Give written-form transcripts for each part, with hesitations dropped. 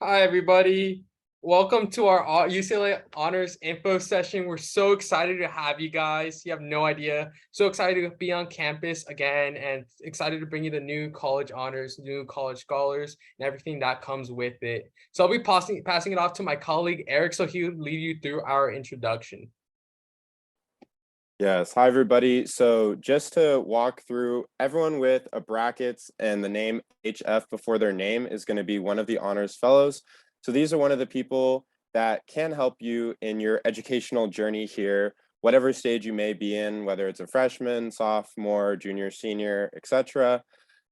Hi, everybody. Welcome to our UCLA Honors Info session. We're so excited to have you guys. You have no idea. So excited to be on campus again and excited to bring you the new college honors, new college scholars, and everything that comes with it. So I'll be passing it off to my colleague, Eric, so he'll lead you through our introduction. Yes, hi everybody. So just to walk through, everyone with a brackets and the name HF before their name is going to be one of the honors fellows. So these are one of the people that can help you in your educational journey here, whatever stage you may be in, whether it's a freshman, sophomore, junior, senior, etc.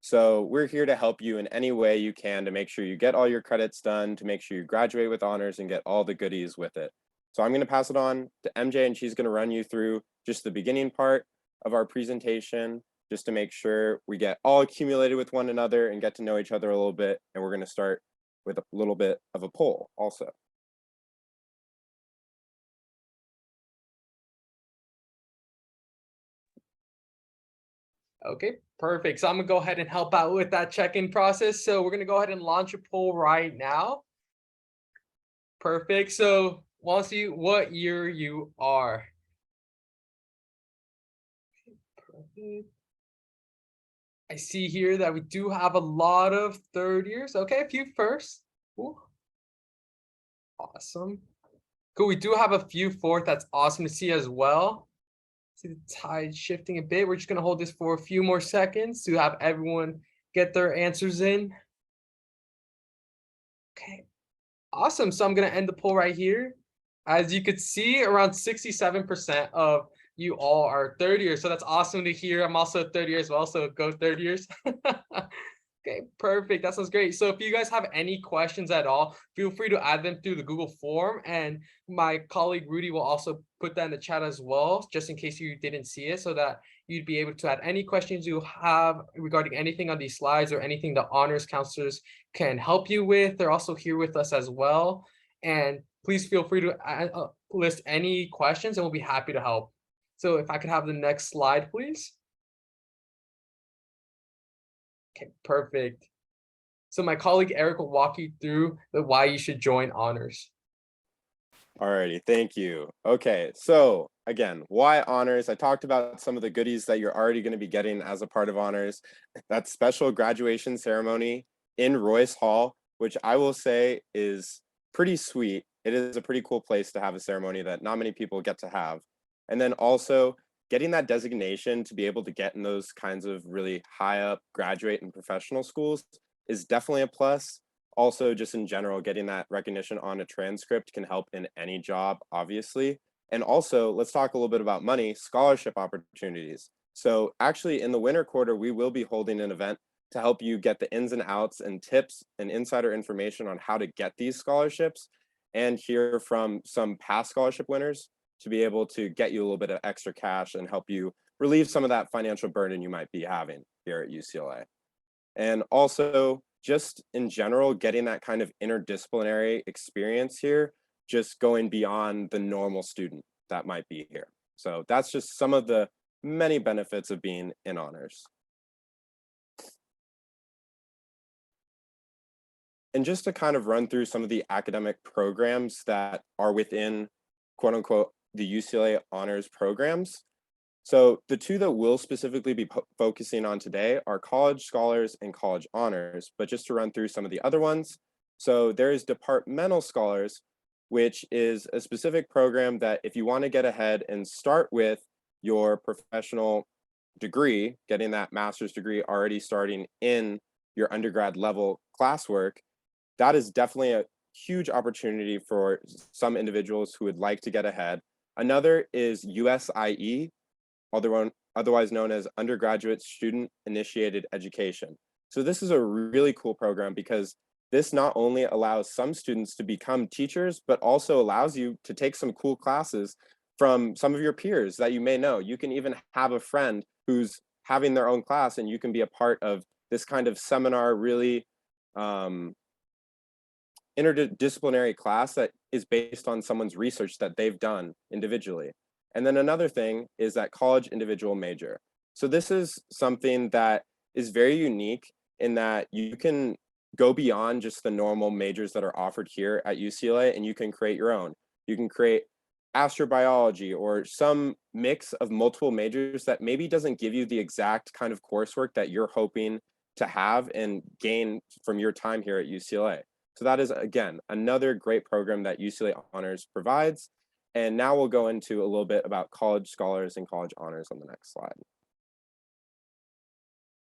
So we're here to help you in any way you can to make sure you get all your credits done, to make sure you graduate with honors and get all the goodies with it. So I'm going to pass it on to MJ and she's going to run you through just the beginning part of our presentation, just to make sure we get all accumulated with one another and get to know each other a little bit. And we're going to start with a little bit of a poll also. Okay, perfect. So I'm gonna go ahead and help out with that check-in process. So we're gonna go ahead and launch a poll right now. Perfect. So wants you what year you are. Perfect. I see here that we do have a lot of third years. Okay, a few first. Ooh, awesome. Cool. We do have a few fourth. That's awesome to see as well. See the tide shifting a bit. We're just gonna hold this for a few more seconds to have everyone get their answers in. Okay, awesome. So I'm gonna end the poll right here. As you could see, around 67% of you all are third year. So that's awesome to hear. I'm also third year as well. So go third years. Okay, perfect. That sounds great. So if you guys have any questions at all, feel free to add them through the Google form. And my colleague Rudy will also put that in the chat as well, just in case you didn't see it, so that you'd be able to add any questions you have regarding anything on these slides or anything the honors counselors can help you with. They're also here with us as well. And please feel free to list any questions and we'll be happy to help. So if I could have the next slide, please. Okay, perfect. So my colleague Eric will walk you through the why you should join honors. Alrighty, thank you. Okay, so again, why honors? I talked about some of the goodies that you're already going to be getting as a part of honors. That special graduation ceremony in Royce Hall, which I will say is pretty sweet. It is a pretty cool place to have a ceremony that not many people get to have. And then also getting that designation to be able to get in those kinds of really high up graduate and professional schools is definitely a plus. Also, just in general, getting that recognition on a transcript can help in any job, obviously. And also, let's talk a little bit about money, scholarship opportunities. So actually in the winter quarter, we will be holding an event to help you get the ins and outs and tips and insider information on how to get these scholarships and hear from some past scholarship winners to be able to get you a little bit of extra cash and help you relieve some of that financial burden you might be having here at UCLA. And also, just in general, getting that kind of interdisciplinary experience here, just going beyond the normal student that might be here. So that's just some of the many benefits of being in honors. And just to kind of run through some of the academic programs that are within, quote unquote, the UCLA honors programs. So the two that we'll specifically be focusing on today are college scholars and college honors, but just to run through some of the other ones. So there is departmental scholars, which is a specific program that if you want to get ahead and start with your professional degree, getting that master's degree already starting in your undergrad level classwork, that is definitely a huge opportunity for some individuals who would like to get ahead. Another is USIE, otherwise known as Undergraduate Student Initiated Education. So this is a really cool program because this not only allows some students to become teachers, but also allows you to take some cool classes from some of your peers that you may know. You can even have a friend who's having their own class and you can be a part of this kind of seminar, really interdisciplinary class that is based on someone's research that they've done individually. And then another thing is that college individual major. So this is something that is very unique in that you can go beyond just the normal majors that are offered here at UCLA, and you can create your own. You can create astrobiology or some mix of multiple majors that maybe doesn't give you the exact kind of coursework that you're hoping to have and gain from your time here at UCLA. So that is, again, another great program that UCLA Honors provides. And now we'll go into a little bit about college scholars and college honors on the next slide.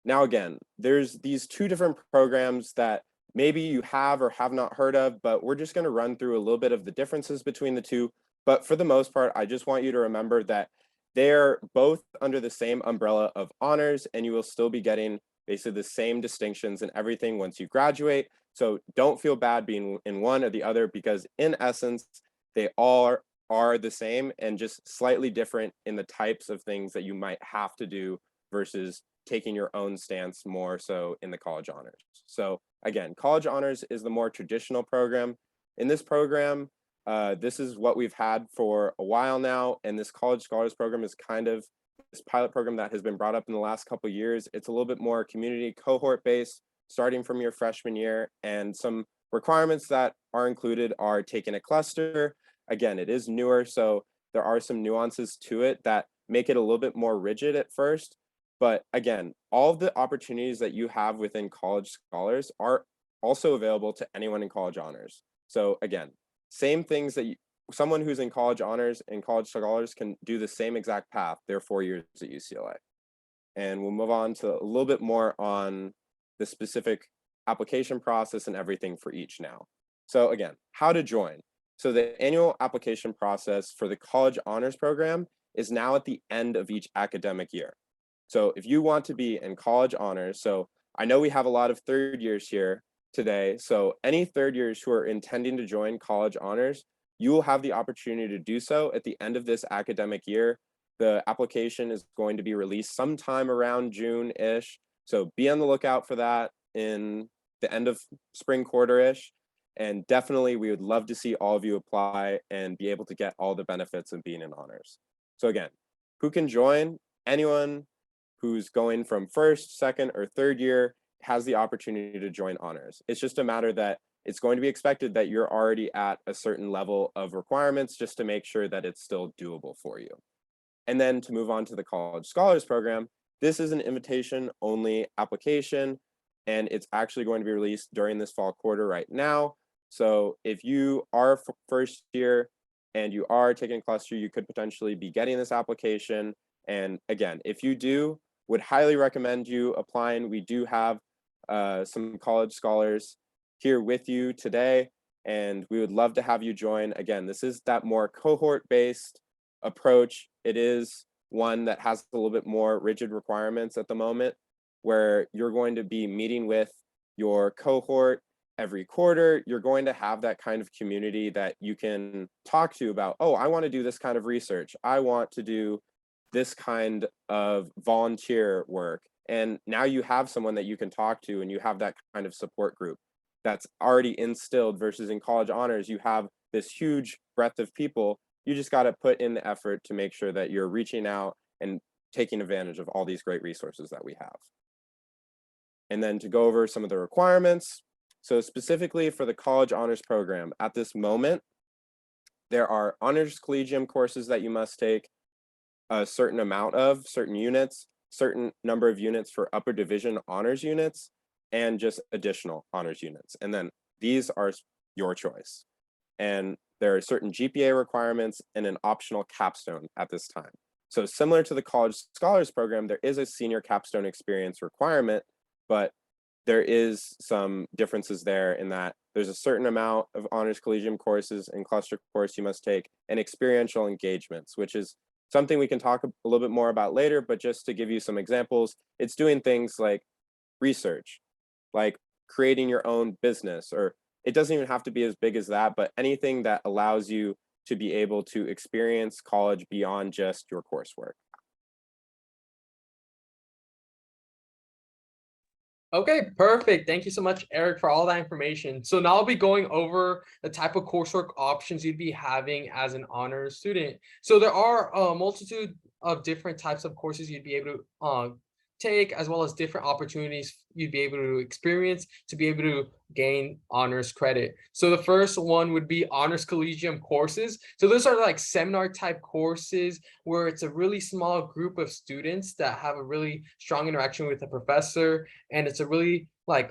Now, again, there's these two different programs that maybe you have or have not heard of, but we're just going to run through a little bit of the differences between the two. But for the most part, I just want you to remember that they're both under the same umbrella of honors, and you will still be getting basically the same distinctions and everything once you graduate. So don't feel bad being in one or the other, because in essence, they all are the same and just slightly different in the types of things that you might have to do versus taking your own stance more so in the college honors. So again, college honors is the more traditional program. In this program, this is what we've had for a while now, and this college scholars program is kind of this pilot program that has been brought up in the last couple of years. It's a little bit more community cohort based, starting from your freshman year, and some requirements that are included are taking a cluster. Again, it is newer, so there are some nuances to it that make it a little bit more rigid at first. But again, all of the opportunities that you have within college scholars are also available to anyone in college honors. So again, same things that someone who's in college honors and college scholars can do the same exact path, their 4 years at UCLA. And we'll move on to a little bit more on the specific application process and everything for each now. So again, how to join. So the annual application process for the college honors program is now at the end of each academic year. So if you want to be in college honors, so I know we have a lot of third years here today. So any third years who are intending to join college honors, you will have the opportunity to do so at the end of this academic year. The application is going to be released sometime around June-ish. So be on the lookout for that in the end of spring quarter-ish. And definitely we would love to see all of you apply and be able to get all the benefits of being in honors. So again, who can join? Anyone who's going from first, second, or third year has the opportunity to join honors. It's just a matter that it's going to be expected that you're already at a certain level of requirements just to make sure that it's still doable for you. And then to move on to the college scholars program, this is an invitation only application, and it's actually going to be released during this fall quarter right now. So if you are first year and you are taking a cluster, you could potentially be getting this application. And again, if you do, would highly recommend you applying. We do have some college scholars here with you today, and we would love to have you join. Again, this is that more cohort-based approach. It is one that has a little bit more rigid requirements at the moment, where you're going to be meeting with your cohort every quarter. You're going to have that kind of community that you can talk to about, oh, I want to do this kind of research. I want to do this kind of volunteer work. And now you have someone that you can talk to, and you have that kind of support group that's already instilled, versus in college honors, you have this huge breadth of people. You just got to put in the effort to make sure that you're reaching out and taking advantage of all these great resources that we have. And then to go over some of the requirements. So specifically for the college honors program, at this moment, there are honors collegium courses that you must take, a certain amount of certain units, certain number of units for upper division honors units, and just additional honors units. And then these are your choice. And there are certain GPA requirements and an optional capstone at this time. So similar to the college scholars program, there is a senior capstone experience requirement, but there is some differences there in that there's a certain amount of honors collegium courses and cluster course you must take, and experiential engagements, which is something we can talk a little bit more about later. But just to give you some examples, it's doing things like research, like creating your own business, or it doesn't even have to be as big as that, but anything that allows you to be able to experience college beyond just your coursework. Okay, perfect. Thank you so much, Eric, for all that information. So now I'll be going over the type of coursework options you'd be having as an honors student. So there are a multitude of different types of courses you'd be able to take, as well as different opportunities you'd be able to experience to be able to gain honors credit. So the first one would be honors collegium courses. So those are like seminar type courses where it's a really small group of students that have a really strong interaction with the professor, and it's a really like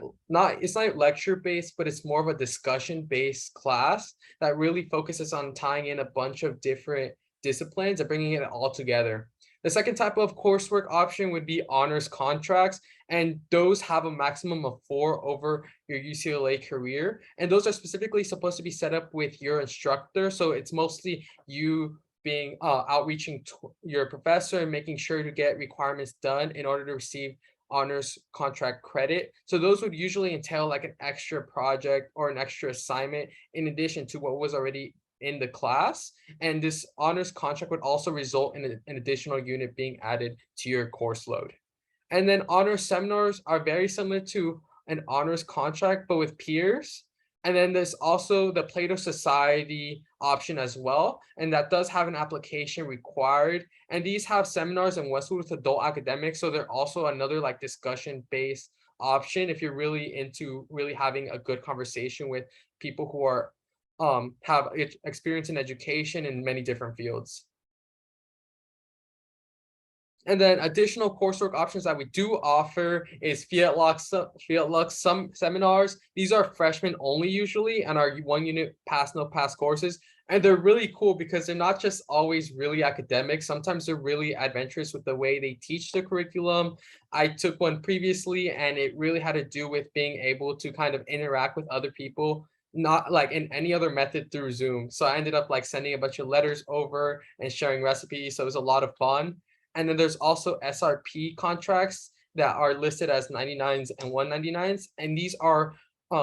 it's not lecture based, but it's more of a discussion based class that really focuses on tying in a bunch of different disciplines and bringing it all together. The second type of coursework option would be honors contracts, and those have a maximum of 4 over your UCLA career. And those are specifically supposed to be set up with your instructor. So it's mostly you being outreaching to your professor and making sure to get requirements done in order to receive honors contract credit. So those would usually entail like an extra project or an extra assignment in addition to what was already in the class. And this honors contract would also result in an additional unit being added to your course load. And then honors seminars are very similar to an honors contract, but with peers. And then there's also the Plato Society option as well. And that does have an application required. And these have seminars in Westwood with adult academics. So they're also another like discussion-based option if you're really into really having a good conversation with people who are have experience in education in many different fields. And then additional coursework options that we do offer is Fiat Lux some seminars. These are freshmen only usually and are 1 unit pass no pass courses. And they're really cool because they're not just always really academic. Sometimes they're really adventurous with the way they teach the curriculum. I took one previously and it really had to do with being able to kind of interact with other people, not like in any other method through Zoom. So I ended up like sending a bunch of letters over and sharing recipes. So it was a lot of fun. And then there's also SRP contracts that are listed as 99s and 199s. And these are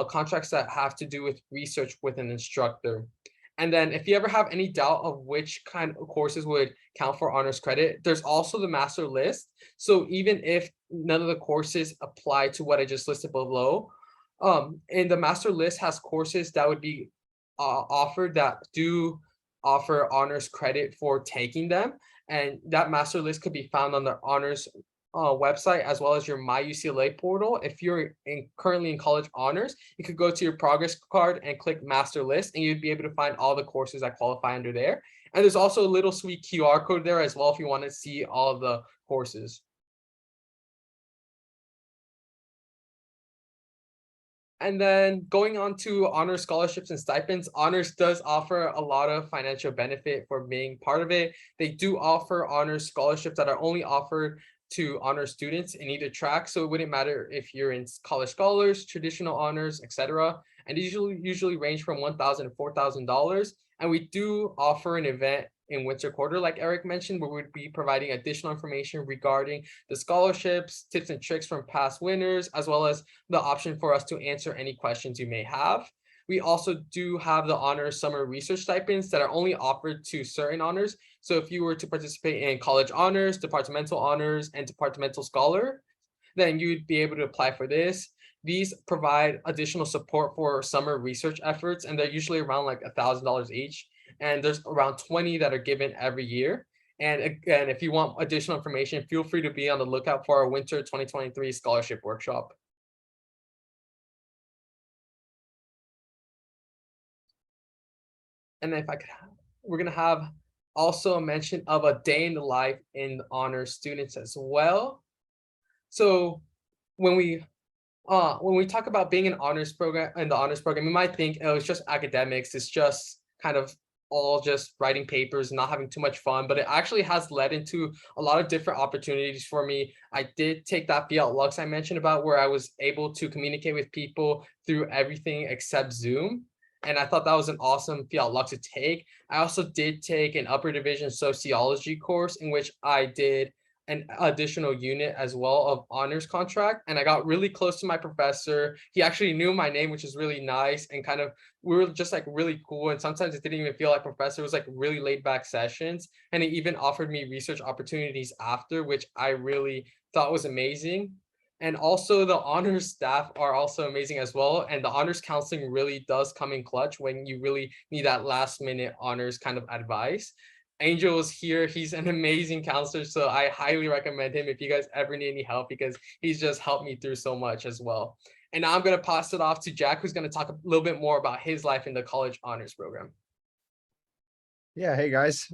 contracts that have to do with research with an instructor. And then if you ever have any doubt of which kind of courses would count for honors credit, there's also the master list. So even if none of the courses apply to what I just listed below, and the master list has courses that would be offered that do offer honors credit for taking them. And that master list could be found on the honors website as well as your My UCLA portal. If you're currently in college honors, you could go to your progress card and click master list, and you'd be able to find all the courses that qualify under there. And there's also a little sweet QR code there as well if you want to see all of the courses. And then going on to honors scholarships and stipends, honors does offer a lot of financial benefit for being part of it. They do offer honors scholarships that are only offered to honor students in either track. So it wouldn't matter if you're in college scholars, traditional honors, etc. And these usually range from $1,000 to $4,000. And we do offer an event in winter quarter, like Eric mentioned, where we'd be providing additional information regarding the scholarships, tips and tricks from past winners, as well as the option for us to answer any questions you may have. We also do have the honors summer research stipends that are only offered to certain honors. So if you were to participate in college honors, departmental honors, and departmental scholar, then you'd be able to apply for this. These provide additional support for summer research efforts, and they're usually around like $1,000 each. And there's around 20 that are given every year. And again, if you want additional information, feel free to be on the lookout for our winter 2023 scholarship workshop. And then if I could, we're gonna have also a mention of a day in the life in honor students as well. So when we talk about being an honors program in the honors program, you might think, oh, it's just academics, it's just kind of all just writing papers, not having too much fun, but it actually has led into a lot of different opportunities for me. I did take that Fiat Lux I mentioned about where I was able to communicate with people through everything except Zoom. And I thought that was an awesome Fiat Lux to take. I also did take an upper division sociology course in which I did an additional unit as well of honors contract, and I got really close to my professor. He actually knew my name, which is really nice, and kind of we were just like really cool, and sometimes it didn't even feel like professor. It was like really laid back sessions, and he even offered me research opportunities after, which I really thought was amazing. And also the honors staff are also amazing as well, and the honors counseling really does come in clutch when you really need that last minute honors kind of advice. Angel is here. He's an amazing counselor, so I highly recommend him if you guys ever need any help, because he's just helped me through so much as well. And now I'm going to pass it off to Jack, who's going to talk a little bit more about his life in the college honors program. Yeah, hey guys.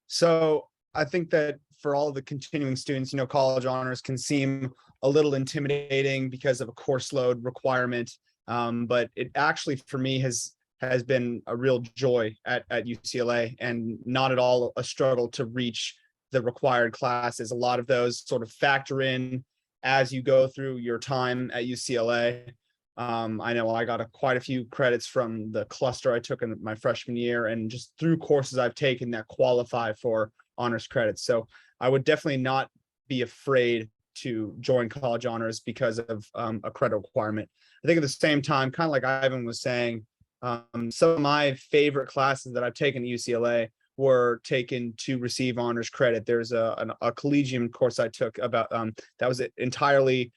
So I think that for all of the continuing students, college honors can seem a little intimidating because of a course load requirement. But it actually, for me, has been a real joy at UCLA, and not at all a struggle to reach the required classes. A lot of those sort of factor in as you go through your time at UCLA. I know I got quite a few credits from the cluster I took in my freshman year, and just through courses I've taken that qualify for honors credits. So I would definitely not be afraid to join college honors because of a credit requirement. I think at the same time, kind of like Ivan was saying, some of my favorite classes that I've taken at UCLA were taken to receive honors credit. There's a collegium course I took about that was entirely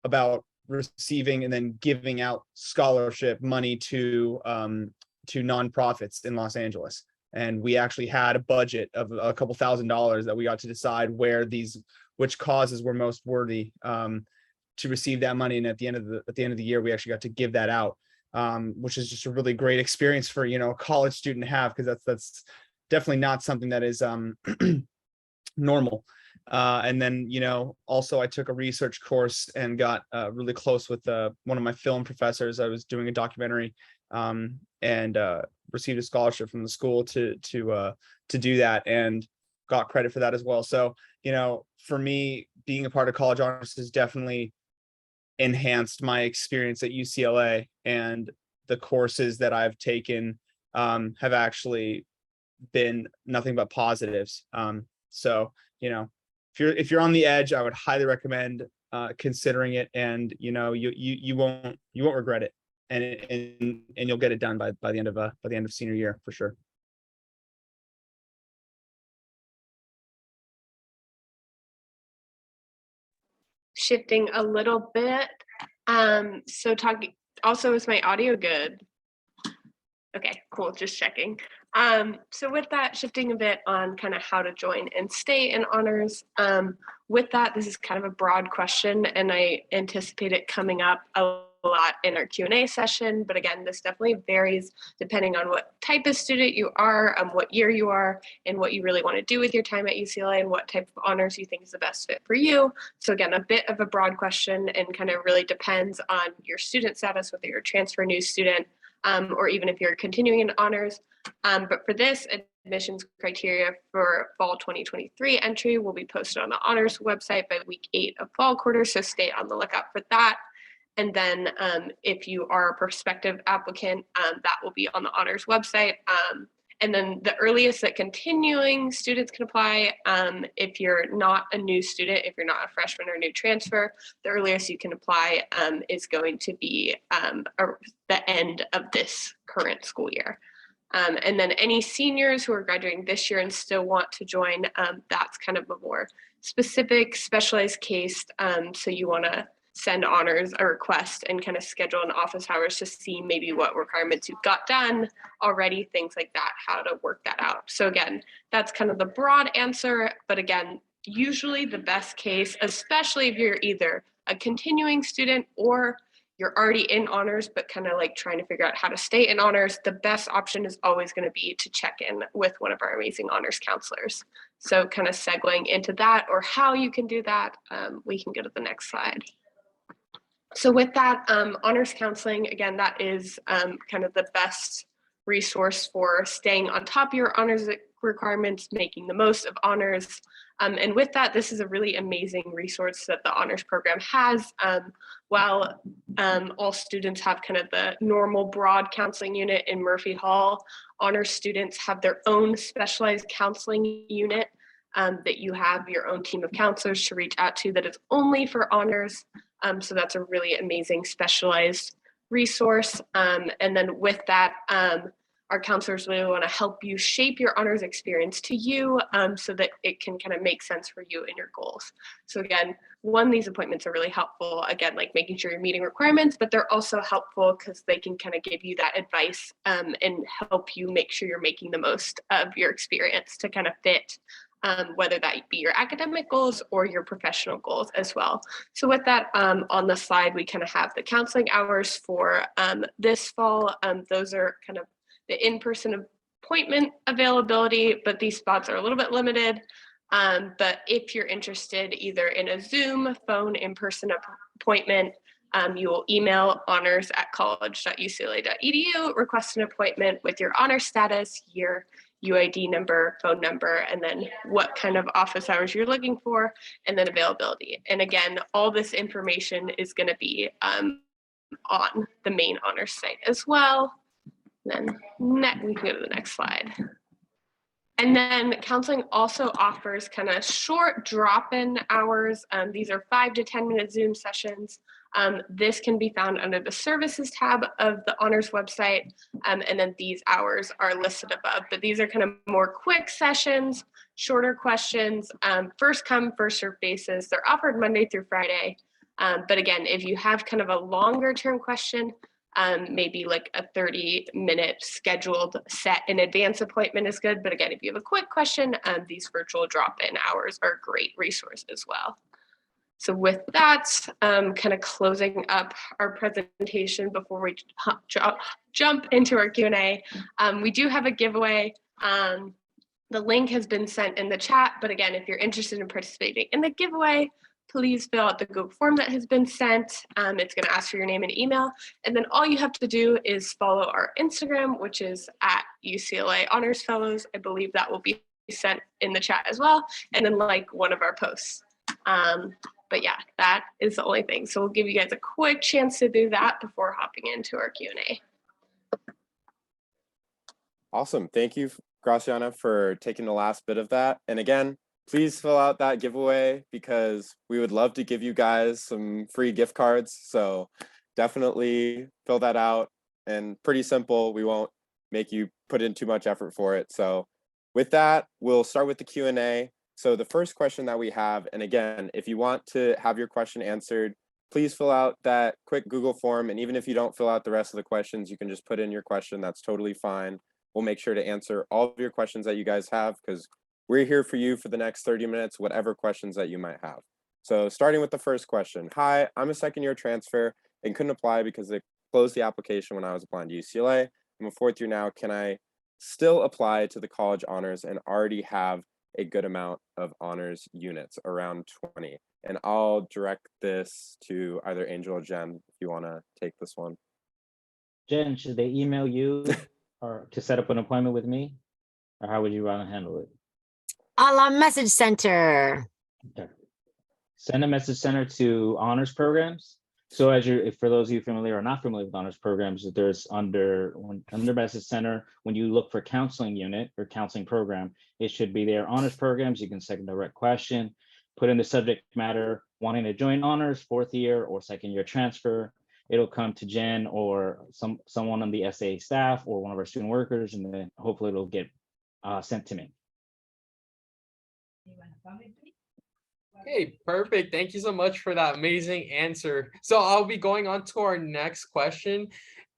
about receiving and then giving out scholarship money to nonprofits in Los Angeles. And we actually had a budget of a couple $1,000s that we got to decide which causes were most worthy to receive that money. And at the end of the year, we actually got to give that out, which is just a really great experience for a college student to have, because that's definitely not something that is normal. And then, also I took a research course and got really close with one of my film professors. I was doing a documentary and received a scholarship from the school to do that, and got credit for that as well. So, for me, being a part of college honors has definitely enhanced my experience at UCLA, and the courses that I've taken have actually been nothing but positives. So, if you're on the edge, I would highly recommend considering it, and you won't regret it, and you'll get it done by the end of senior year for sure. Shifting a little bit. So talking also, is my audio good? Okay, cool, just checking. So with that, shifting a bit on kind of how to join and stay in honors. With that, this is kind of a broad question, and I anticipate it coming up a lot in our Q&A session. But again, this definitely varies depending on what type of student you are, what year you are, and what you really want to do with your time at UCLA, and what type of honors you think is the best fit for you. So again, a bit of a broad question, and kind of really depends on your student status, whether you're a transfer new student, or even if you're continuing in honors. But for this, admissions criteria for fall 2023 entry will be posted on the honors website by week 8 of fall quarter, so stay on the lookout for that. And then if you are a prospective applicant, that will be on the honors website. And then the earliest that continuing students can apply, if you're not a new student, if you're not a freshman or new transfer, the earliest you can apply is going to be the end of this current school year. And then any seniors who are graduating this year and still want to join, that's kind of a more specific, specialized case. So you want to send honors a request and kind of schedule an office hours to see maybe what requirements you've got done already, things like that, how to work that out. So again, that's kind of the broad answer. But again, usually the best case, especially if you're either a continuing student or you're already in honors, but kind of like trying to figure out how to stay in honors, the best option is always going to be to check in with one of our amazing honors counselors. So kind of segueing into that, or how you can do that, we can go to the next slide. So with that, honors counseling, again, that is kind of the best resource for staying on top of your honors requirements, making the most of honors. And with that, this is a really amazing resource that the honors program has. While all students have kind of the normal broad counseling unit in Murphy Hall, honors students have their own specialized counseling unit that you have your own team of counselors to reach out to that is only for honors. So that's a really amazing specialized resource. And then with that, our counselors really want to help you shape your honors experience to you, so that it can kind of make sense for you and your goals. So again, these appointments are really helpful, again, like making sure you're meeting requirements, but they're also helpful because they can kind of give you that advice, and help you make sure you're making the most of your experience to kind of fit, whether that be your academic goals or your professional goals as well. So with that, on the slide, we kind of have the counseling hours for this fall. Those are kind of the in-person appointment availability, but these spots are a little bit limited. But if you're interested either in a Zoom, phone, in-person appointment, you will email honors@college.ucla.edu, request an appointment with your honor status, year, UID number, phone number, and then what kind of office hours you're looking for, and then availability. And again, all this information is going to be on the main honors site as well. Then we can go to the next slide. And then counseling also offers kind of short drop-in hours. These are 5 to 10 minute Zoom sessions. This can be found under the services tab of the honors website. And then these hours are listed above, but these are kind of more quick sessions, shorter questions, first come, first served basis. They're offered Monday through Friday. But again, if you have kind of a longer term question, maybe like a 30-minute scheduled set in advance appointment is good. But again, if you have a quick question, these virtual drop-in hours are a great resource as well. So with that, kind of closing up our presentation before we jump into our Q&A, we do have a giveaway. The link has been sent in the chat, but again, if you're interested in participating in the giveaway, please fill out the Google form that has been sent. It's going to ask for your name and email. And then all you have to do is follow our Instagram, which is at UCLA Honors Fellows. I believe that will be sent in the chat as well. And then like one of our posts. But yeah, that is the only thing. So we'll give you guys a quick chance to do that before hopping into our Q&A. Awesome. Thank you, Graciana, for taking the last bit of that. And again, please fill out that giveaway because we would love to give you guys some free gift cards. So definitely fill that out, and pretty simple. We won't make you put in too much effort for it. So with that, we'll start with the Q&A. So the first question that we have, and again, if you want to have your question answered, please fill out that quick Google form. And even if you don't fill out the rest of the questions, you can just put in your question. That's totally fine. We'll make sure to answer all of your questions that you guys have because we're here for you for the next 30 minutes, whatever questions that you might have. So starting with the first question. Hi, I'm a second-year transfer and couldn't apply because they closed the application when I was applying to UCLA. I'm a fourth year now. Can I still apply to the college honors and already have a good amount of honors units, around 20? And I'll direct this to either Angel or Jen if you want to take this one. Jen, should they email you or to set up an appointment with me? Or how would you rather handle it? A la message center. Okay. Send a message center to honors programs. So as for those of you familiar or not familiar with honors programs, there's under message center, when you look for counseling unit or counseling program, it should be there. Honors programs, you can send a direct question, put in the subject matter, wanting to join honors, fourth year or second year transfer. It'll come to Jen or someone on the SA staff or one of our student workers, and then hopefully it'll get sent to me. Okay, perfect. Thank you so much for that amazing answer. So I'll be going on to our next question.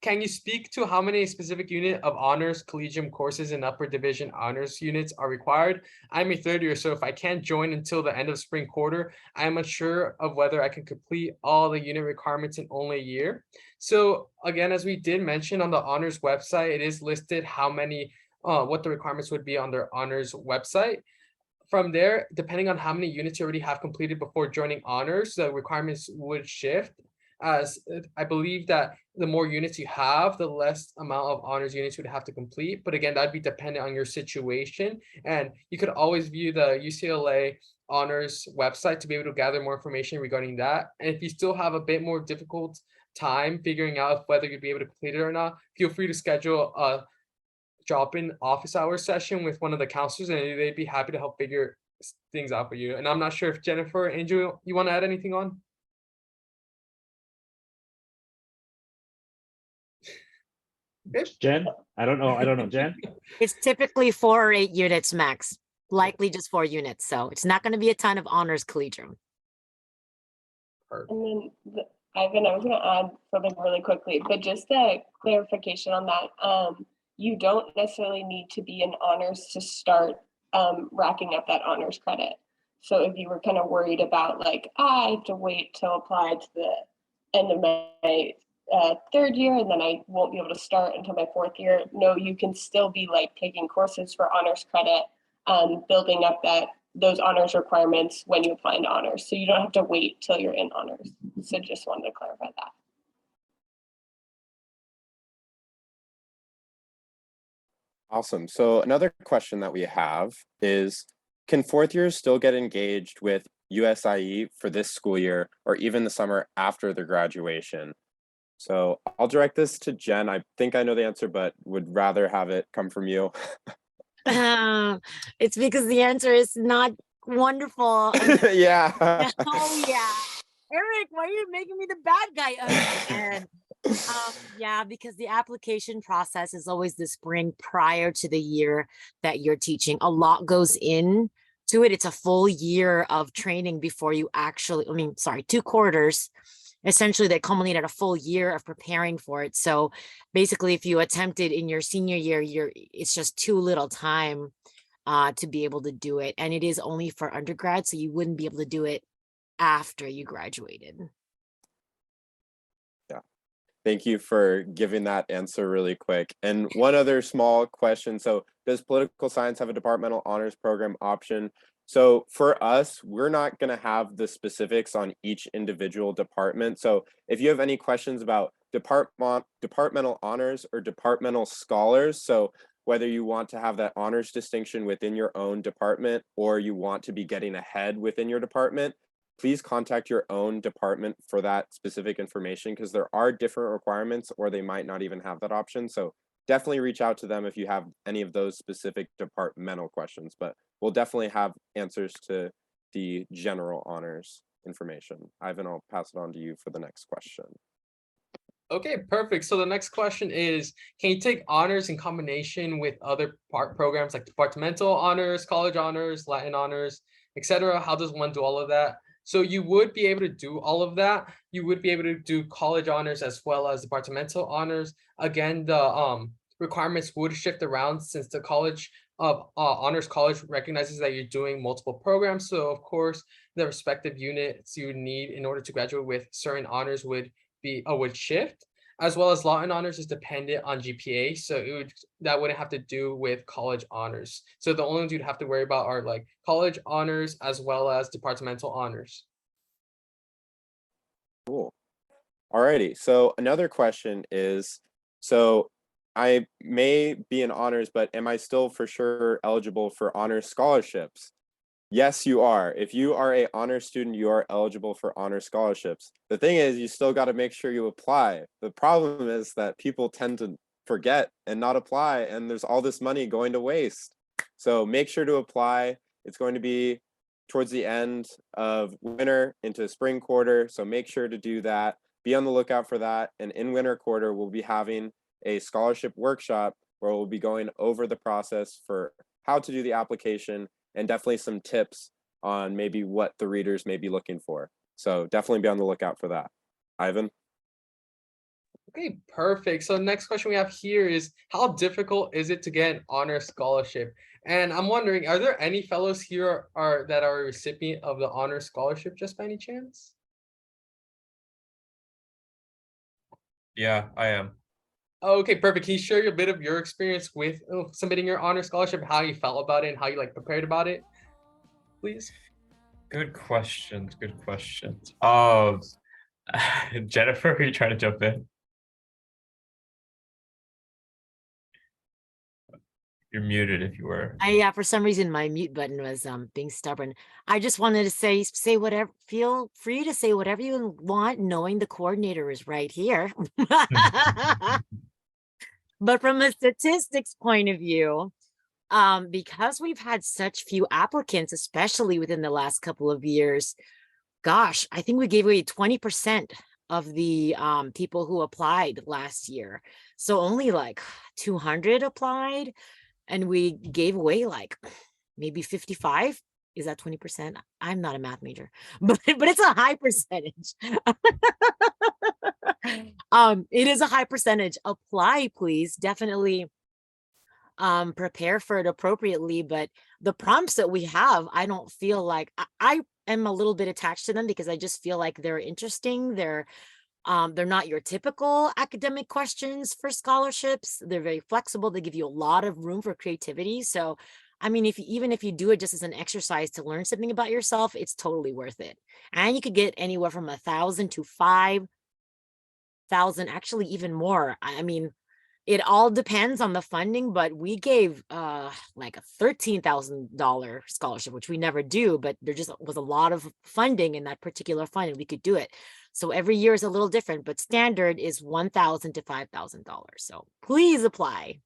Can you speak to how many specific unit of honors collegium courses and upper division honors units are required? I'm a third year, so if I can't join until the end of spring quarter, I'm unsure of whether I can complete all the unit requirements in only a year. So again, as we did mention on the honors website, it is listed how many, what the requirements would be on their honors website. From there, depending on how many units you already have completed before joining honors, the requirements would shift. As I believe that the more units you have, the less amount of honors units you would have to complete. But again, that'd be dependent on your situation. And you could always view the UCLA honors website to be able to gather more information regarding that. And if you still have a bit more difficult time figuring out whether you'd be able to complete it or not, feel free to schedule a drop-in office hours session with one of the counselors, and they'd be happy to help figure things out for you. And I'm not sure if Jennifer, Angel, you want to add anything on? Jen? I don't know, Jen? It's typically 4 or 8 units max, likely just 4 units. So it's not going to be a ton of honors collegium. And then, Ivan, I was going to add something really quickly, but just a clarification on that. You don't necessarily need to be in honors to start racking up that honors credit. So if you were kind of worried about like, I have to wait to apply to the end of my third year and then I won't be able to start until my fourth year. No, you can still be like taking courses for honors credit, building up those honors requirements when you apply into honors. So you don't have to wait till you're in honors. So just wanted to clarify that. Awesome. So another question that we have is, can fourth years still get engaged with USIE for this school year or even the summer after their graduation? So I'll direct this to Jen. I think I know the answer, but would rather have it come from you. It's because the answer is not wonderful. Yeah. Oh yeah. Eric, why are you making me the bad guy again? Yeah, because the application process is always the spring prior to the year that you're teaching. A lot goes in to it. It's a full year of training before you actually, 2 quarters, essentially that culminate at a full year of preparing for it. So basically, if you attempt it in your senior year, it's just too little time to be able to do it. And it is only for undergrad, so you wouldn't be able to do it after you graduated. Yeah. Thank you for giving that answer really quick. And one other small question. So does political science have a departmental honors program option? So for us, we're not going to have the specifics on each individual department. So if you have any questions about departmental honors or departmental scholars, so whether you want to have that honors distinction within your own department or you want to be getting ahead within your department, please contact your own department for that specific information, because there are different requirements or they might not even have that option. So definitely reach out to them if you have any of those specific departmental questions, but we'll definitely have answers to the general honors information. Ivan, I'll pass it on to you for the next question. Okay, perfect. So the next question is, can you take honors in combination with other programs like departmental honors, college honors, Latin honors, etc.? How does one do all of that? So you would be able to do all of that. You would be able to do college honors as well as departmental honors. Again, the requirements would shift around since the college of honors college recognizes that you're doing multiple programs. So of course, the respective units you need in order to graduate with certain honors would shift, as well as Latin honors is dependent on GPA. So that wouldn't have to do with college honors. So the only ones you'd have to worry about are like college honors as well as departmental honors. Cool. Alrighty. So another question is, so I may be in honors, but am I still for sure eligible for honors scholarships? Yes, you are. If you are an honor student, you are eligible for honor scholarships. The thing is, you still got to make sure you apply. The problem is that people tend to forget and not apply, and there's all this money going to waste. So make sure to apply. It's going to be towards the end of winter into spring quarter. So make sure to do that. Be on the lookout for that. And in winter quarter, we'll be having a scholarship workshop where we'll be going over the process for how to do the application and definitely some tips on maybe what the readers may be looking for. So definitely be on the lookout for that. Ivan? Okay, perfect. So next question we have here is, how difficult is it to get an honor scholarship? And I'm wondering, are there any fellows here that are a recipient of the honor scholarship just by any chance? Yeah, I am. Okay, perfect. Can you share a bit of your experience with submitting your honor scholarship, how you felt about it and how you like prepared about it, please? Good questions. Good questions. Jennifer, are you trying to jump in? You're muted if you were. Yeah, for some reason my mute button was being stubborn. I just wanted to say whatever, feel free to say whatever you want, knowing the coordinator is right here. But from a statistics point of view, because we've had such few applicants, especially within the last couple of years, gosh, I think we gave away 20% of the people who applied last year. So only like 200 applied, and we gave away like maybe 55. Is that 20%? I'm not a math major, but it's a high percentage. It is a high percentage. Apply, please. Definitely prepare for it appropriately. But the prompts that we have, I don't feel like I am a little bit attached to them because I just feel like they're interesting. They're not your typical academic questions for scholarships. They're very flexible. They give you a lot of room for creativity. So, I mean, even if you do it just as an exercise to learn something about yourself, it's totally worth it. And you could get anywhere from 1,000 to 5,000, actually even more. I mean, it all depends on the funding, but we gave like a $13,000 scholarship, which we never do, but there just was a lot of funding in that particular fund and we could do it. So every year is a little different, but standard is $1,000 to $5,000. So please apply.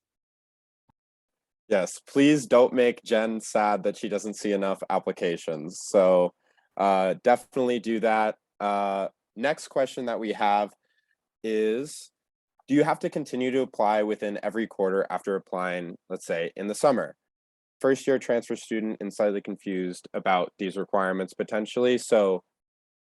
Yes, please don't make Jen sad that she doesn't see enough applications. So definitely do that. Next question that we have is, do you have to continue to apply within every quarter after applying, let's say, in the summer? First year transfer student and slightly confused about these requirements potentially. So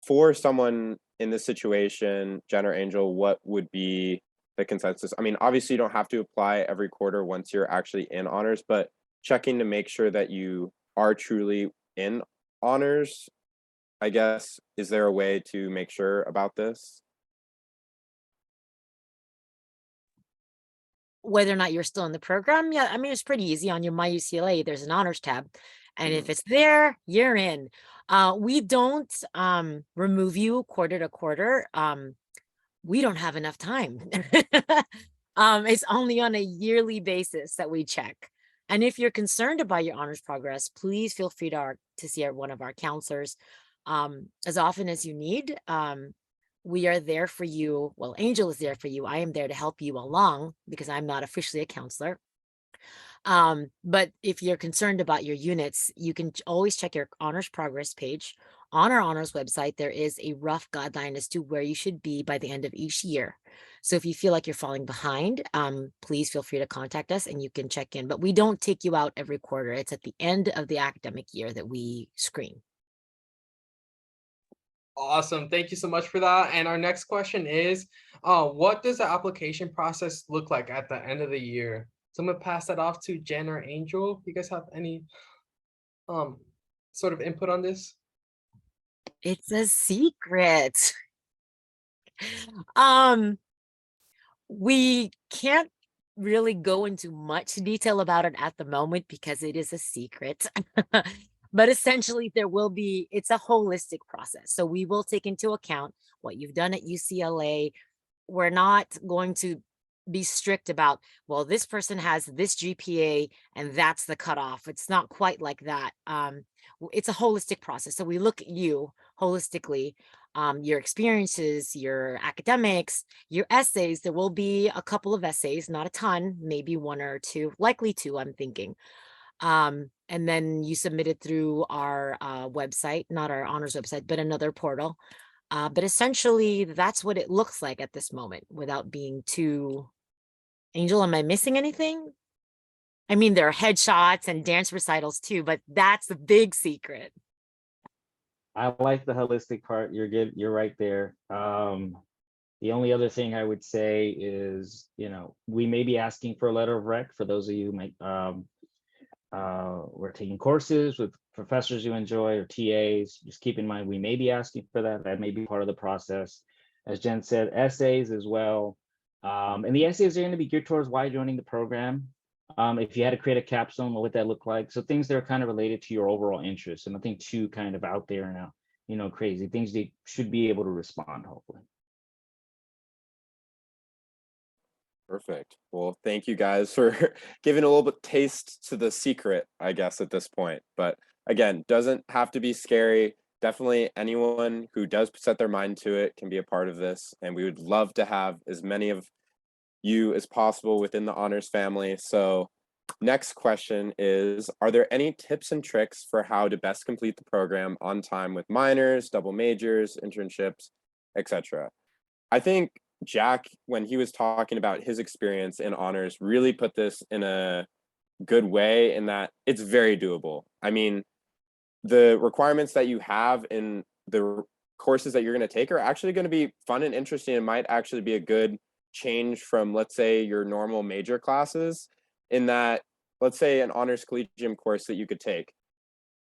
for someone in this situation, Jen or Angel, what would be the consensus? I mean, obviously you don't have to apply every quarter once you're actually in honors, but checking to make sure that you are truly in honors, I guess, is there a way to make sure about this? Whether or not you're still in the program, yeah, I mean, it's pretty easy. On your My UCLA, there's an honors tab. And if it's there, you're in. We don't remove you quarter to quarter. We don't have enough time. It's only on a yearly basis that we check. And if you're concerned about your honors progress, please feel free to see one of our counselors as often as you need. We are there for you. Well, Angel is there for you. I am there to help you along because I'm not officially a counselor. But if you're concerned about your units, you can always check your honors progress page. On our honors website, there is a rough guideline as to where you should be by the end of each year. So if you feel like you're falling behind, please feel free to contact us and you can check in. But we don't take you out every quarter. It's at the end of the academic year that we screen. Awesome. Thank you so much for that. And our next question is, what does the application process look like at the end of the year? So I'm gonna pass that off to Jen or Angel. You guys have any sort of input on this? It's a secret. We can't really go into much detail about it at the moment because it is a secret. But essentially it's a holistic process. So we will take into account what you've done at UCLA. We're not going to be strict about, well, this person has this GPA and that's the cutoff. It's not quite like that. It's a holistic process. So we look at you holistically, your experiences, your academics, your essays. There will be a couple of essays, not a ton, maybe one or two, likely two, I'm thinking. And then you submit it through our website, not our honors website, but another portal. But essentially, that's what it looks like at this moment without being too... Angel, am I missing anything? I mean, there are headshots and dance recitals too, but that's the big secret. I like the holistic part. You're good. You're right there. The only other thing I would say is, we may be asking for a letter of rec for those of you who might, we're taking courses with professors you enjoy or TAs. Just keep in mind, we may be asking for that. That may be part of the process. As Jen said, essays as well. And the essays are going to be geared towards why joining the program. If you had to create a capstone, what would that look like? So things that are kind of related to your overall interests, and nothing too kind of out there now, crazy things. They should be able to respond, hopefully. Perfect. Well, thank you guys for giving a little bit taste to the secret, I guess, at this point. But again, doesn't have to be scary. Definitely anyone who does set their mind to it can be a part of this. And we would love to have as many of you as possible within the honors family. So next question is, are there any tips and tricks for how to best complete the program on time with minors, double majors, internships, etc.? I think Jack, when he was talking about his experience in honors, really put this in a good way in that it's very doable. I mean, the requirements that you have in the courses that you're going to take are actually going to be fun and interesting and might actually be a good change from, let's say, your normal major classes, in that, let's say, an honors collegium course that you could take.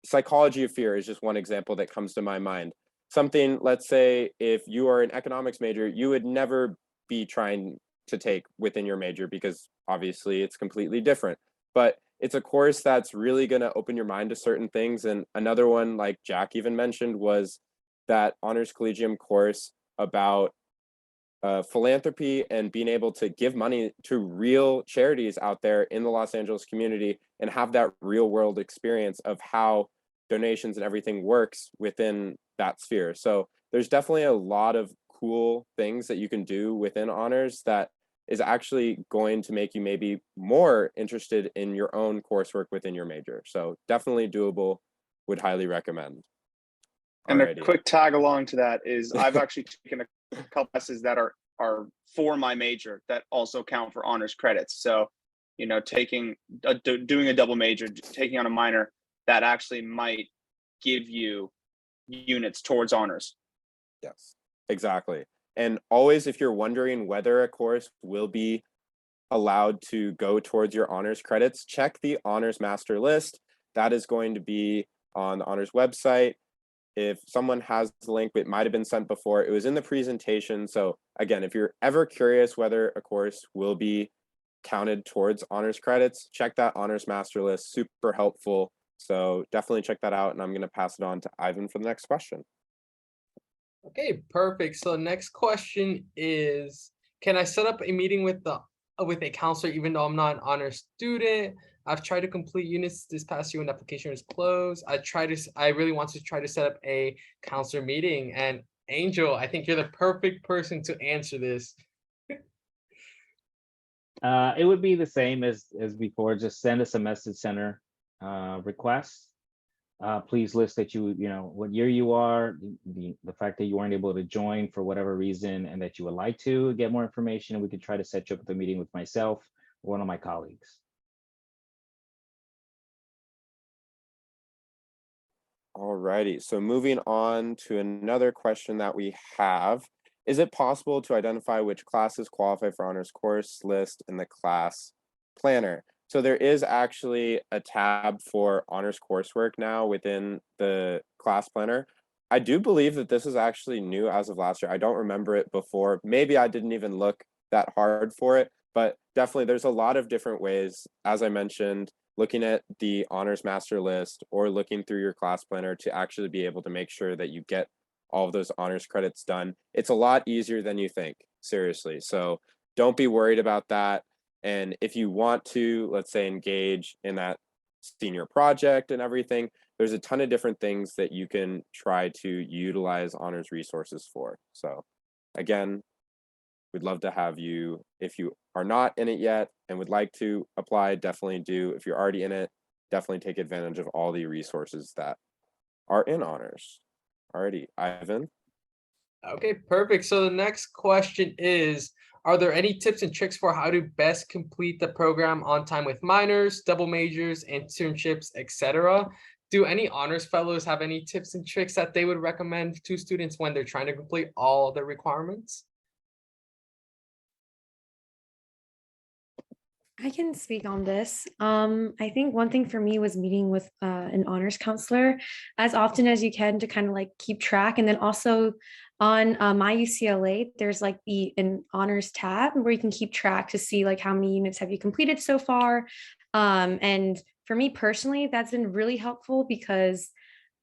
Psychology of fear is just one example that comes to my mind. Something, let's say, if you are an economics major, you would never be trying to take within your major because obviously it's completely different. But it's a course that's really going to open your mind to certain things. And another one, like Jack even mentioned, was that honors collegium course about philanthropy and being able to give money to real charities out there in the Los Angeles community and have that real world experience of how donations and everything works within that sphere. So there's definitely a lot of cool things that you can do within honors that is actually going to make you maybe more interested in your own coursework within your major. So definitely doable, would highly recommend. And Alrighty. a quick tag along to that is I've actually taken a couple classes that are for my major that also count for honors credits. So, you know, doing a double major, taking on a minor, that actually might give you units towards honors. Yes, exactly. And always, if you're wondering whether a course will be allowed to go towards your honors credits, check the honors master list. That is going to be on the honors website. If someone has the link, it might have been sent before. It was in the presentation. So again, if you're ever curious whether a course will be counted towards honors credits, check that honors master list. Super helpful. So definitely check that out. And I'm going to pass it on to Ivan for the next question. Okay, perfect. So next question is, can I set up a meeting with a counselor even though I'm not an honor student? I've tried to complete units this past year when the application was closed. I really want to try to set up a counselor meeting. And Angel, I think you're the perfect person to answer this. It would be the same as before. Just send us a message center request. Please list that you know what year you are, the fact that you weren't able to join for whatever reason, and that you would like to get more information, and we could try to set you up with a meeting with myself or one of my colleagues. Alrighty, so moving on to another question that we have. Is it possible to identify which classes qualify for honors course list in the class planner? So there is actually a tab for honors coursework now within the class planner. I do believe that this is actually new as of last year. I don't remember it before. Maybe I didn't even look that hard for it, but definitely there's a lot of different ways, as I mentioned, looking at the honors master list or looking through your class planner to actually be able to make sure that you get all of those honors credits done. It's a lot easier than you think, seriously. So don't be worried about that. And if you want to, let's say, engage in that senior project and everything, there's a ton of different things that you can try to utilize honors resources for. So again, we'd love to have you. If you are not in it yet and would like to apply, definitely do. If you're already in it, definitely take advantage of all the resources that are in honors. Alrighty, Ivan. Okay, perfect. So the next question is, are there any tips and tricks for how to best complete the program on time with minors, double majors, internships, etc.? Do any honors fellows have any tips and tricks that they would recommend to students when they're trying to complete all the requirements? I can speak on this. I think one thing for me was meeting with an honors counselor as often as you can to kind of like keep track. And then also on my UCLA, there's like an honors tab where you can keep track to see like how many units have you completed so far. And for me personally, that's been really helpful because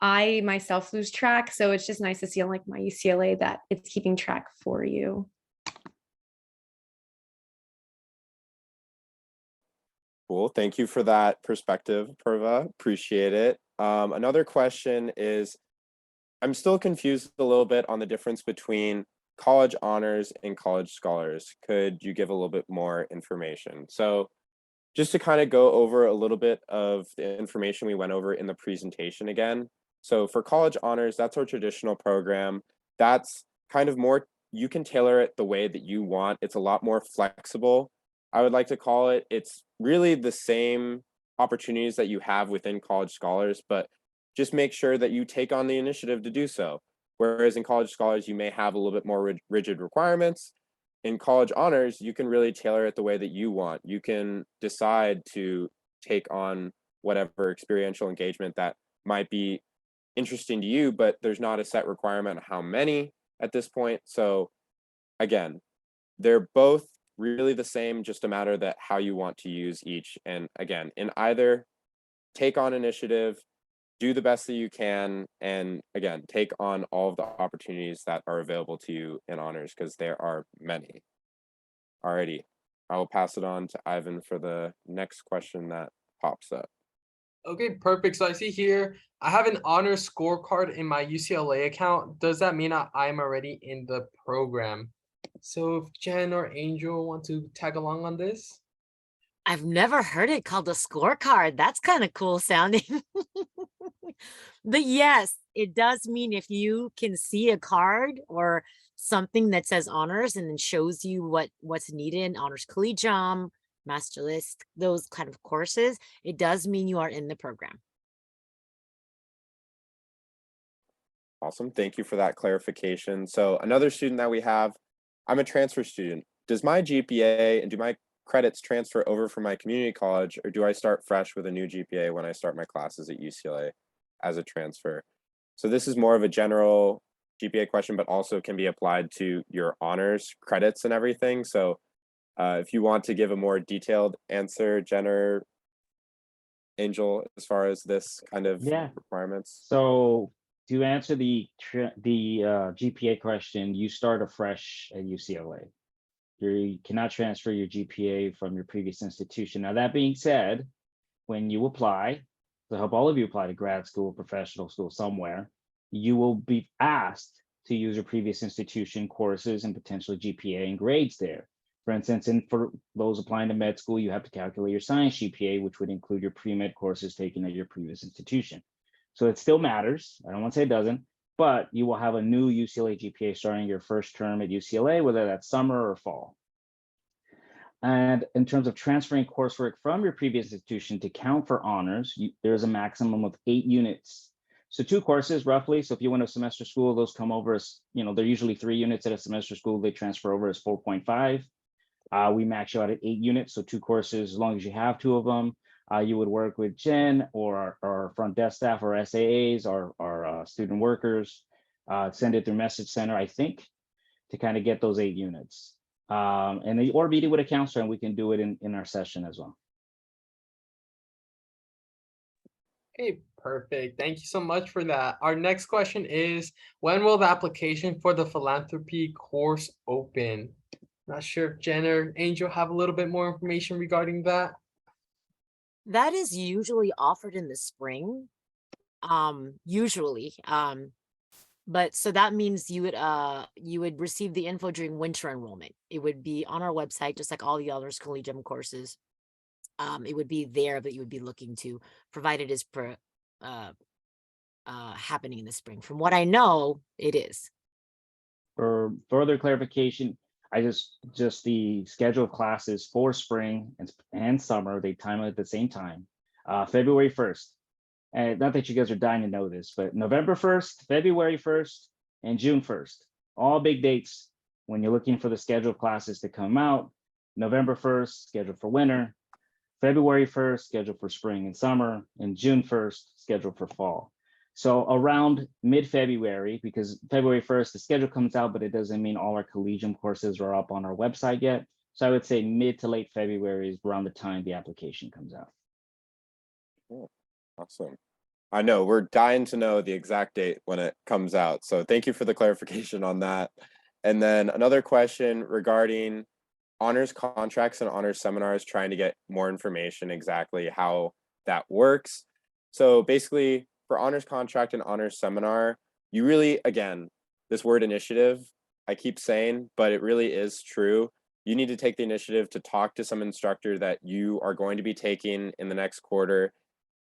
I myself lose track. So it's just nice to see on like my UCLA that it's keeping track for you. Cool. Thank you for that perspective, Purva. Appreciate it. Another question is, I'm still confused a little bit on the difference between college honors and college scholars. Could you give a little bit more information? So just to kind of go over a little bit of the information we went over in the presentation again. So for college honors, that's our traditional program. That's kind of more you can tailor it the way that you want. It's a lot more flexible, I would like to call it. It's really the same opportunities that you have within College Scholars, but just make sure that you take on the initiative to do so. Whereas in College Scholars, you may have a little bit more rigid requirements. In College Honors, you can really tailor it the way that you want. You can decide to take on whatever experiential engagement that might be interesting to you, but there's not a set requirement on how many at this point. So again, they're both really the same, just a matter that how you want to use each. And again, in either, take on initiative, do the best that you can, and again, take on all of the opportunities that are available to you in honors, because there are many. Alrighty, I will pass it on to Ivan for the next question that pops up. Okay, perfect. So I see here, I have an honor scorecard in my UCLA account. Does that mean I'm already in the program? So if Jen or Angel want to tag along on this? I've never heard it called a scorecard. That's kind of cool sounding. But yes, it does mean if you can see a card or something that says honors and then shows you what's needed in honors collegium, master list, those kind of courses, it does mean you are in the program. Awesome, thank you for that clarification. So another student that we have, I'm a transfer student. Does my GPA and do my credits transfer over from my community college, or do I start fresh with a new GPA when I start my classes at UCLA as a transfer? So this is more of a general GPA question, but also can be applied to your honors credits and everything. So if you want to give a more detailed answer, Jen or Angel, as far as this kind of requirements. So to answer the GPA question, you start afresh at UCLA. You cannot transfer your GPA from your previous institution. Now, that being said, when you apply, to help all of you apply to grad school, professional school somewhere, you will be asked to use your previous institution courses and potentially GPA and grades there. For instance, and for those applying to med school, you have to calculate your science GPA, which would include your pre-med courses taken at your previous institution. So it still matters. I don't want to say it doesn't, but you will have a new UCLA GPA starting your first term at UCLA, whether that's summer or fall. And in terms of transferring coursework from your previous institution to count for honors, there's a maximum of 8 units. So 2 courses roughly. So if you went to semester school, those come over as, they're usually 3 units at a semester school. They transfer over as 4.5. We max you out at 8 units. So 2 courses, as long as you have 2 of them. You would work with Jen or our front desk staff or SAAs or student workers, send it through Message Center, I think, to kind of get those 8 units. Or meet it with a counselor, and we can do it in our session as well. Okay, perfect. Thank you so much for that. Our next question is, when will the application for the philanthropy course open? Not sure if Jen or Angel have a little bit more information regarding that. That is usually offered in the spring, usually. But so that means you would receive the info during winter enrollment. It would be on our website, just like all the honors collegium courses. It would be there, but you would be looking to, provided it is happening in the spring. From what I know, it is. For further clarification, I just the schedule of classes for spring and summer, they time it at the same time. February 1st. And not that you guys are dying to know this, but November 1st, February 1st, and June 1st, all big dates when you're looking for the schedule of classes to come out. November 1st, scheduled for winter, February 1st, scheduled for spring and summer, and June 1st, scheduled for fall. So around mid-February, because February 1st, the schedule comes out, but it doesn't mean all our collegium courses are up on our website yet. So I would say mid to late February is around the time the application comes out. Cool. Awesome. I know we're dying to know the exact date when it comes out. So thank you for the clarification on that. And then another question regarding honors contracts and honors seminars, trying to get more information exactly how that works. So basically for honors contract and honors seminar, you really, again, this word initiative, I keep saying, but it really is true. You need to take the initiative to talk to some instructor that you are going to be taking in the next quarter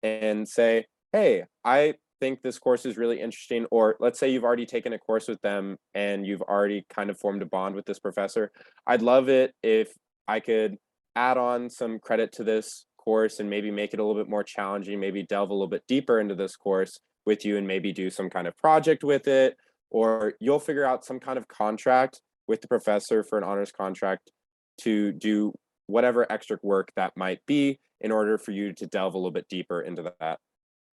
and say, hey, I think this course is really interesting, or let's say you've already taken a course with them and you've already kind of formed a bond with this professor, I'd love it if I could add on some credit to this course and maybe make it a little bit more challenging, maybe delve a little bit deeper into this course with you and maybe do some kind of project with it, or you'll figure out some kind of contract with the professor for an honors contract to do whatever extra work that might be in order for you to delve a little bit deeper into that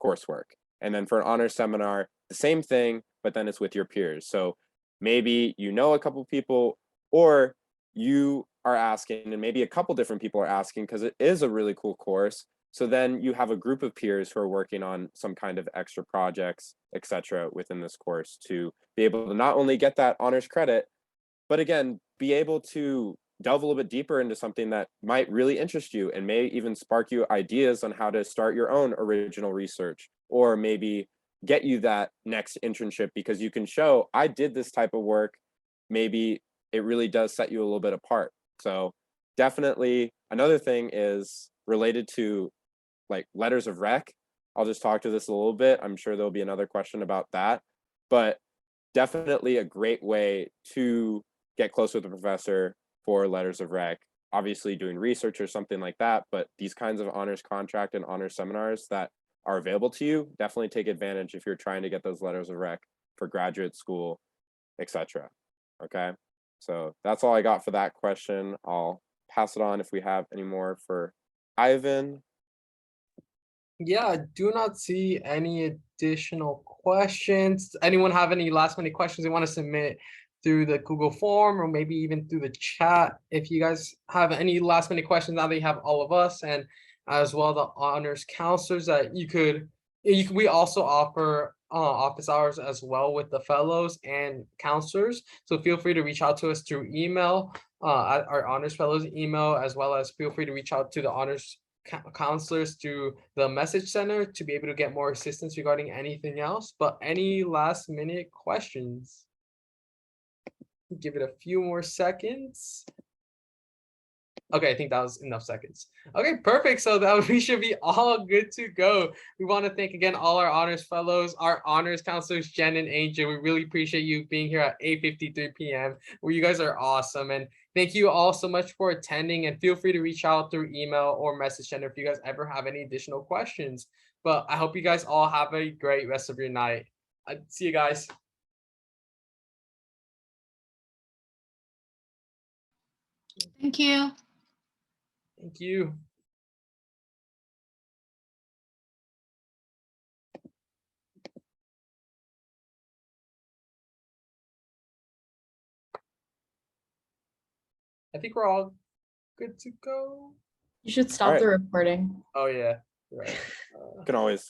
coursework. And then for an honors seminar, the same thing, but then it's with your peers. So maybe you know a couple people, or you are asking, and maybe a couple different people are asking because it is a really cool course. So then you have a group of peers who are working on some kind of extra projects, etc., within this course to be able to not only get that honors credit, but again, be able to delve a little bit deeper into something that might really interest you and may even spark you ideas on how to start your own original research, or maybe get you that next internship because you can show I did this type of work. Maybe it really does set you a little bit apart. So definitely another thing is related to like letters of rec. I'll just talk to this a little bit. I'm sure there'll be another question about that, but definitely a great way to get close with the professor for letters of rec. Obviously doing research or something like that, but these kinds of honors contract and honors seminars that are available to you, definitely take advantage if you're trying to get those letters of rec for graduate school, etc. Okay, so that's all I got for that question. I'll pass it on if we have any more for Ivan. Yeah, I do not see any additional questions. Anyone have any last minute questions they want to submit through the Google form or maybe even through the chat? If you guys have any last minute questions, now that you have all of us and as well the honors counselors that we also offer office hours as well with the fellows and counselors. So feel free to reach out to us through email, at our honors fellows email, as well as feel free to reach out to the honors counselors through the message center to be able to get more assistance regarding anything else. But any last minute questions? Give it a few more seconds. Okay, I think that was enough seconds. Okay, perfect. So that we should be all good to go. We want to thank again all our honors fellows, our honors counselors, Jen and Angel. We really appreciate you being here at 8:53 p.m. where you guys are awesome. And thank you all so much for attending, and feel free to reach out through email or message center if you guys ever have any additional questions. But I hope you guys all have a great rest of your night. See you guys. Thank you. Thank you. I think we're all good to go. You should stop All the right. recording. Oh yeah, right. You can always